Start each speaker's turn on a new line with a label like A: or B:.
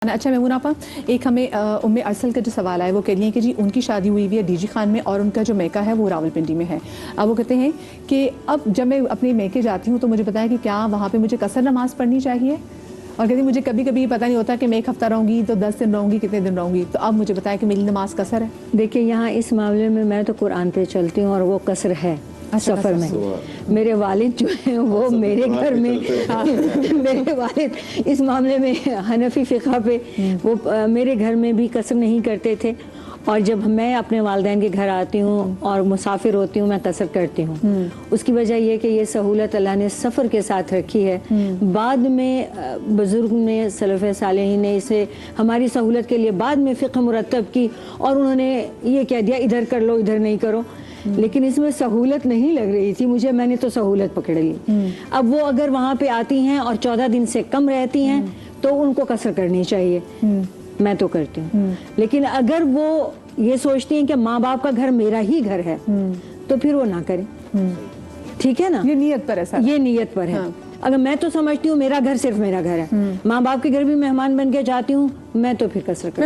A: اچھا میمونہ آپا، ایک ہمیں ام ارسل کا جو سوال ہے وہ کہہ رہی ہیں کہ جی ان کی شادی ہوئی ہوئی ہے ڈی جی خان میں اور ان کا جو میکہ ہے وہ راولپنڈی میں ہے۔ اب وہ کہتے ہیں کہ اب جب میں اپنے میکے جاتی ہوں تو مجھے پتا ہے کہ کیا وہاں پہ مجھے قصر نماز پڑھنی چاہیے، اور کہتی ہیں مجھے کبھی کبھی پتہ نہیں ہوتا کہ میں ایک ہفتہ رہوں گی تو 10 دن رہوں گی، کتنے دن رہوں گی، تو اب مجھے بتایا کہ میری نماز قصر ہے۔
B: دیکھیں یہاں اس معاملے میں تو قرآن پہ چلتی ہوں اور وہ قصر ہے سفر میں۔ میرے والد جو ہیں وہ میرے گھر میں میرے والد اس معاملے میں حنفی فقہ پہ وہ میرے گھر میں بھی قصر نہیں کرتے تھے، اور جب میں اپنے والدین کے گھر آتی ہوں اور مسافر ہوتی ہوں میں قصر کرتی ہوں۔ اس کی وجہ یہ کہ یہ سہولت اللہ نے سفر کے ساتھ رکھی ہے۔ بعد میں بزرگ نے سلف صالحین نے اسے ہماری سہولت کے لیے بعد میں فقہ مرتب کی اور انہوں نے یہ کہہ دیا ادھر کر لو ادھر نہیں کرو، لیکن اس میں سہولت نہیں لگ رہی تھی مجھے، میں نے تو سہولت پکڑ لی۔ اب وہ اگر وہاں پہ آتی ہیں اور 14 دن سے کم رہتی ہیں تو ان کو قصر کرنی چاہیے، میں تو کرتی ہوں۔ لیکن اگر وہ یہ سوچتی ہیں کہ ماں باپ کا گھر میرا ہی گھر ہے تو پھر وہ نہ کریں، ٹھیک ہے نا؟
A: یہ نیت پر ہے سر،
B: یہ نیت پر ہے۔ اگر میں تو سمجھتی ہوں میرا گھر صرف میرا گھر ہے، ماں باپ کے گھر بھی مہمان بن کے جاتی ہوں، میں تو پھر قصر کرتی ہوں۔